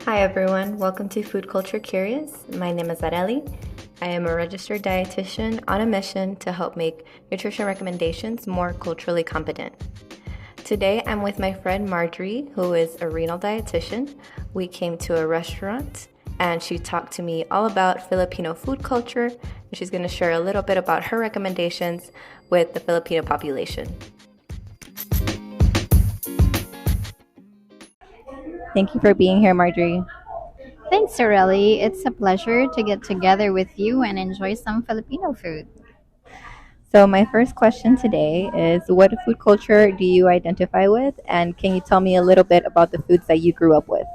Hi everyone, welcome to Food Culture Curious. My name is Areli. I am a registered dietitian on a mission to help make nutrition recommendations more culturally competent. Today I'm with my friend Marjorie, who is a renal dietitian. We came to a restaurant and she talked to me all about Filipino food culture, and she's going to share a little bit about her recommendations with the Filipino population. Thank you for being here, Marjorie. Thanks, Sorelli. It's a pleasure to get together with you and enjoy some Filipino food. So, my first question today is, what food culture do you identify with? And can you tell me a little bit about the foods that you grew up with?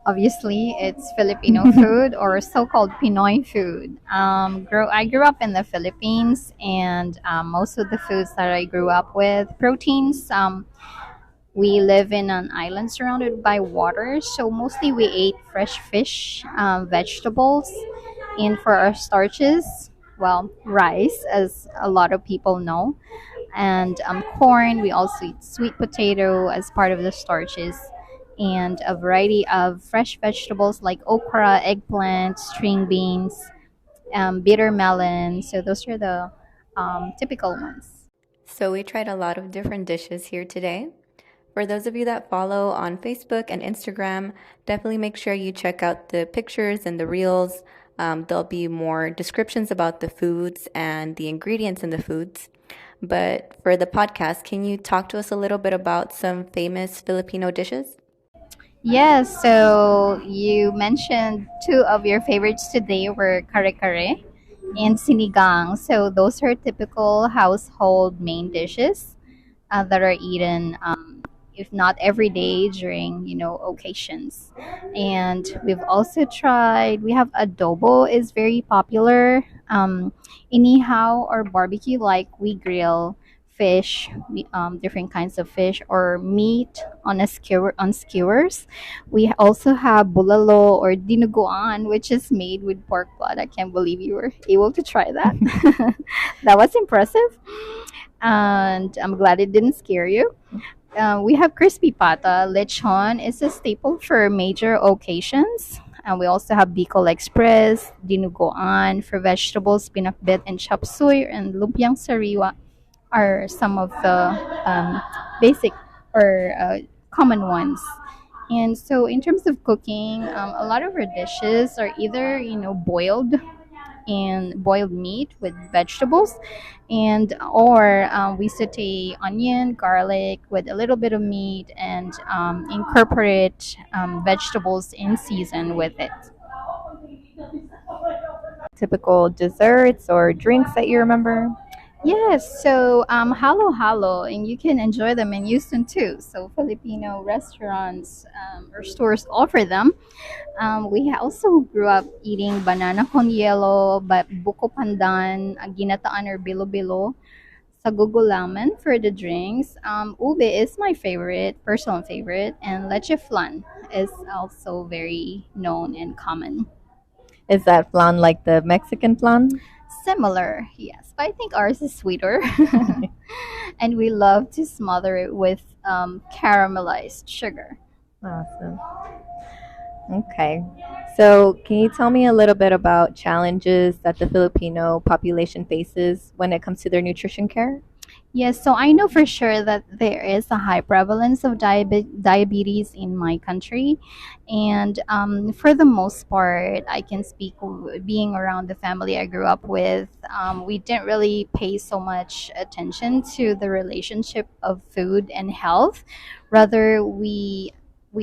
Obviously, it's Filipino food or so-called Pinoy food. I grew up in the Philippines, and most of the foods that I grew up with, proteins. We live in an island surrounded by water, so mostly we ate fresh fish, vegetables, and for our starches, well, rice, as a lot of people know, and corn. We also eat sweet potato as part of the starches, and a variety of fresh vegetables like okra, eggplant, string beans, bitter melon. So those are the typical ones. So, we tried a lot of different dishes here today. For those of you that follow on Facebook and Instagram, definitely make sure you check out the pictures and the reels. There'll be more descriptions about the foods and the ingredients in the foods. But for the podcast, can you talk to us a little bit about some famous Filipino dishes? Yes, so you mentioned two of your favorites today were kare-kare and sinigang. So those are typical household main dishes that are eaten, if not every day, during occasions. And we've also tried. We have adobo is very popular. Inihaw or barbecue, like we grill fish, different kinds of fish or meat on a skewer on skewers. We also have bulalo or dinuguan, which is made with pork blood. I can't believe you were able to try that. That was impressive, and I'm glad it didn't scare you. We have crispy pata. Lechon is a staple for major occasions. And we also have Bicol Express, dinuguan for vegetables, pinakbet and chop suey, and lumpiang sariwa are some of the basic or common ones. And so, in terms of cooking, a lot of our dishes are either boiled and boiled meat with vegetables, and or we saute onion, garlic with a little bit of meat, and incorporate vegetables in season with it. Typical desserts or drinks that you remember? Yes, so halo halo, and you can enjoy them in Houston too. So Filipino restaurants or stores offer them. We also grew up eating banana con yelo, but buko pandan, ginataan or bilo-bilo, sagugo laman for the drinks. Ube is my favorite, personal favorite, and leche flan is also very known and common. Is that flan like the Mexican flan? Similar, yes, but I think ours is sweeter. And we love to smother it with caramelized sugar. Awesome. Okay. So, can you tell me a little bit about challenges that the Filipino population faces when it comes to their nutrition care? Yes, so I know for sure that there is a high prevalence of diabetes in my country. And for the most part, I can speak being around the family I grew up with, we didn't really pay so much attention to the relationship of food and health. Rather, we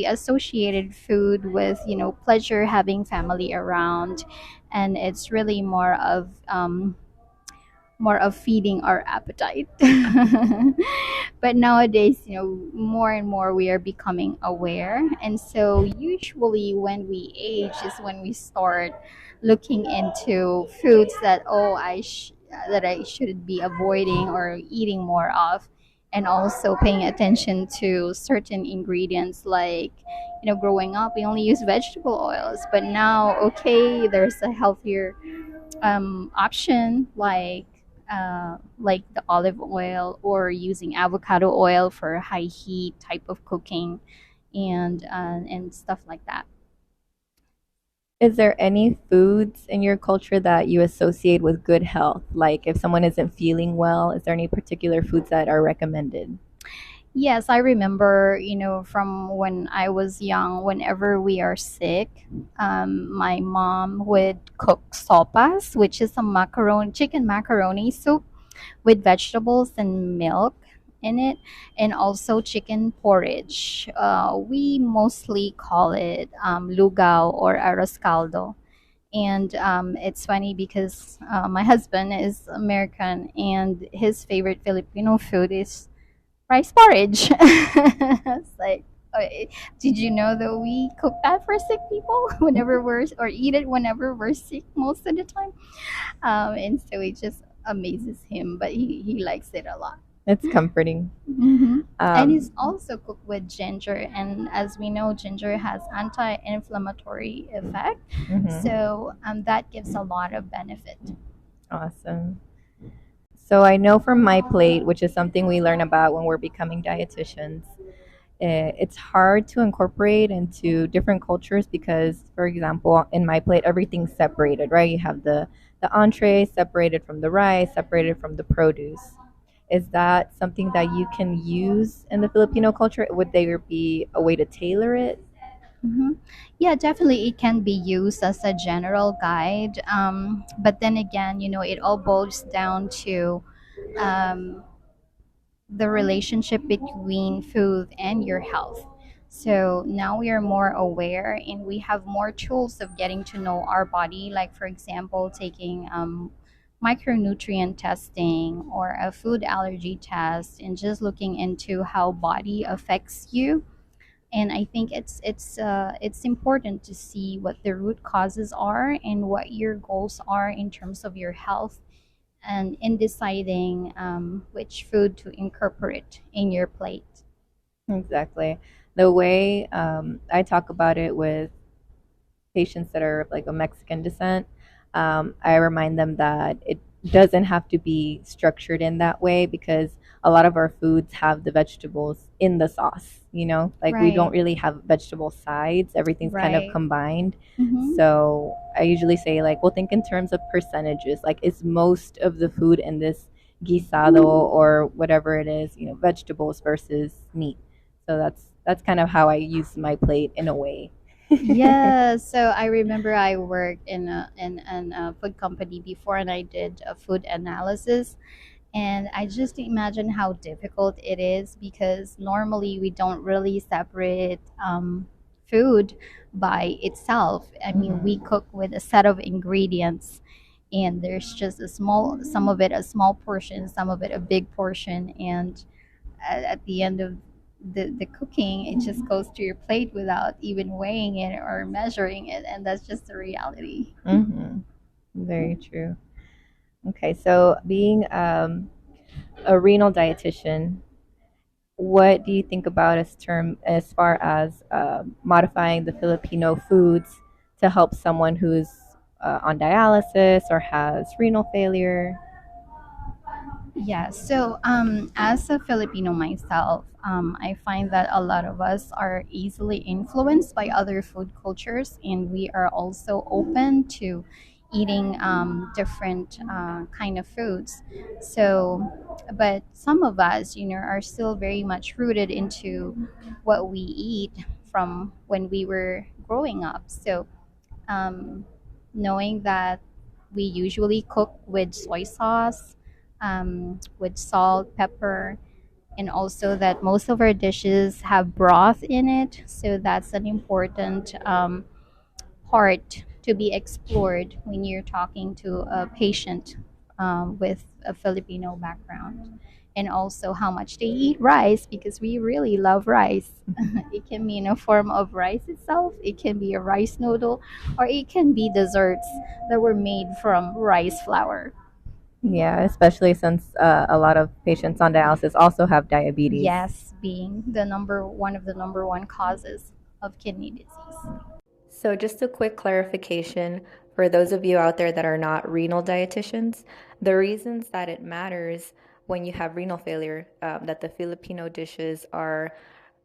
associated food with pleasure, having family around, and it's really more of feeding our appetite. But nowadays, more and more we are becoming aware. And so, usually, when we age, is when we start looking into foods that I should be avoiding or eating more of. And also paying attention to certain ingredients, like, growing up, we only use vegetable oils. But now, okay, there's a healthier option like the olive oil or using avocado oil for high heat type of cooking and stuff like that. Is there any foods in your culture that you associate with good health? Like if someone isn't feeling well, is there any particular foods that are recommended? Yes, I remember, from when I was young, whenever we are sick, my mom would cook sopas, which is a chicken macaroni soup with vegetables and milk in it, and also chicken porridge. We mostly call it lugao or arroz caldo. And it's funny because my husband is American and his favorite Filipino food is rice porridge. It's like, uh, did you know that we cook that for sick people whenever or eat it whenever we're sick most of the time? And so it just amazes him, but he likes it a lot. It's comforting. And Um, it's also cooked with ginger, and as we know, ginger has anti-inflammatory effect, mhm. so that gives a lot of benefit. Awesome. So I know from my plate, which is something we learn about when we're becoming dietitians, it's hard to incorporate into different cultures because, for example, in my plate, everything's separated, right? You have the entree separated from the rice, separated from the produce. Is that something that you can use in the Filipino culture? Would there be a way to tailor it? hmm Yeah, definitely it can be used as a general guide. But then again, it all boils down to um, the relationship between food and your health. So now we are more aware and we have more tools of getting to know our body, like, for example, taking micronutrient testing or a food allergy test and just looking into how body affects you. And I think it's important to see what the root causes are and what your goals are in terms of your health, and in deciding which food to incorporate in your plate. Exactly. The way I talk about it with patients that are like of Mexican descent, I remind them that it doesn't have to be structured in that way because a lot of our foods have the vegetables in the sauce. Like we don't Right. really have vegetable sides, everything's kind of Right. combined. Mm-hmm. So I usually say, like, well, think in terms of percentages. Like, is most of the food in this guisado or whatever it is, vegetables versus meat? So that's kind of how I use my plate in a way. Yeah, so I remember I worked in a food company before, and I did a food analysis. And I just imagine how difficult it is because normally we don't really separate food by itself. I mean, we Mhm. cook with a set of ingredients, and there's just some of it a small portion, some of it a big portion, and at the end of the cooking, it just goes to your plate without even weighing it or measuring it, and that's just the reality. Mm-hmm. Very true. Okay, so being a renal dietitian, what do you think about as far as modifying the Filipino foods to help someone who's on dialysis or has renal failure? Yeah, so as a Filipino myself, I find that a lot of us are easily influenced by other food cultures, and we are also open to eating different kind of foods. So, but some of us, are still very much rooted into what we eat from when we were growing up. So, um, knowing that we usually cook with soy sauce, with salt, pepper, and also that most of our dishes have broth in it. So that's an important part to be explored when you're talking to a patient with a Filipino background. And also how much they eat rice because we really love rice. It can be in a form of rice itself, it can be a rice noodle, or it can be desserts that were made from rice flour. Yeah, especially since a lot of patients on dialysis also have diabetes. Yes, being the number one of the number one causes of kidney disease. So, just a quick clarification for those of you out there that are not renal dietitians, the reasons that it matters when you have renal failure, that the Filipino dishes are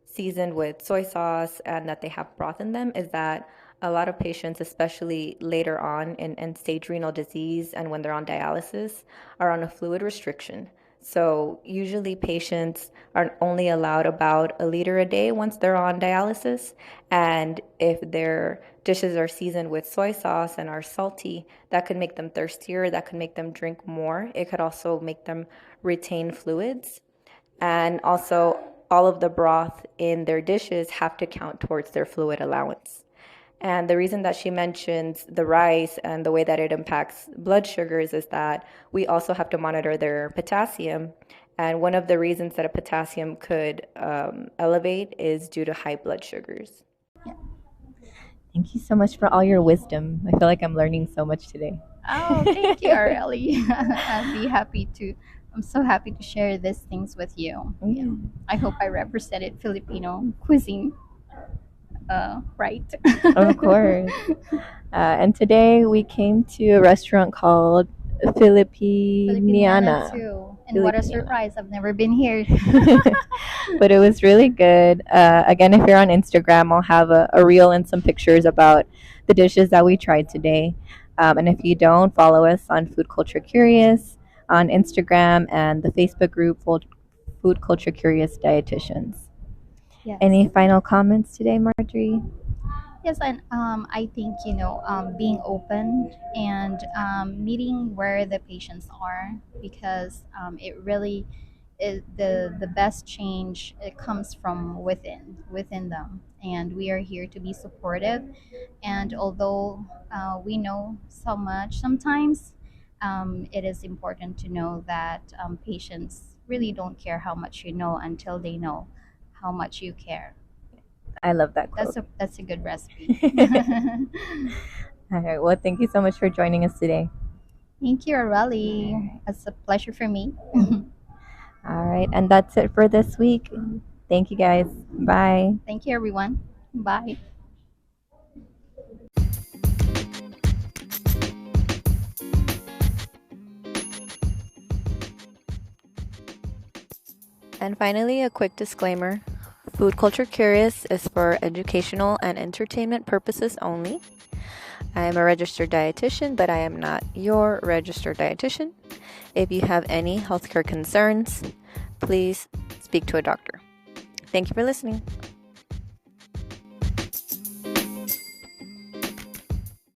seasoned with soy sauce and that they have broth in them, is that A lot of patients, especially later on in end-stage renal disease and when they're on dialysis, are on a fluid restriction. So usually patients are only allowed about a liter a day once they're on dialysis. And if their dishes are seasoned with soy sauce and are salty, that could make them thirstier, that could make them drink more. It could also make them retain fluids. And also, all of the broth in their dishes have to count towards their fluid allowance. And the reason that she mentions the rice and the way that it impacts blood sugars is that we also have to monitor their potassium. And one of the reasons that a potassium could elevate is due to high blood sugars. Thank you so much for all your wisdom. I feel like I'm learning so much today. Oh, thank you, Areli. I'm so happy to share these things with you. Yeah. I hope I represented Filipino cuisine right. Of course. And today we came to a restaurant called Filipiniana Filipiniana. too. And what a surprise. I've never been here. But it was really good. Again, if you're on Instagram, I'll have a reel and some pictures about the dishes that we tried today. And if you don't, follow us on Food Culture Curious on Instagram and the Facebook group Food Culture Curious Dietitians. Yes. Any final comments today, Marjorie? Yes, and I think being open and meeting where the patients are, because it really is the best change. It comes from within them, and we are here to be supportive. And although we know so much, sometimes it is important to know that patients really don't care how much you know until they know how much you care. I love that quote. That's a good recipe. All right. Well, thank you so much for joining us today. Thank you, Areli. It's a pleasure for me. All right. And that's it for this week. Thank you, guys. Bye. Thank you, everyone. Bye. And finally, a quick disclaimer. Food Culture Curious is for educational and entertainment purposes only. I am a registered dietitian, but I am not your registered dietitian. If you have any healthcare concerns, please speak to a doctor. Thank you for listening.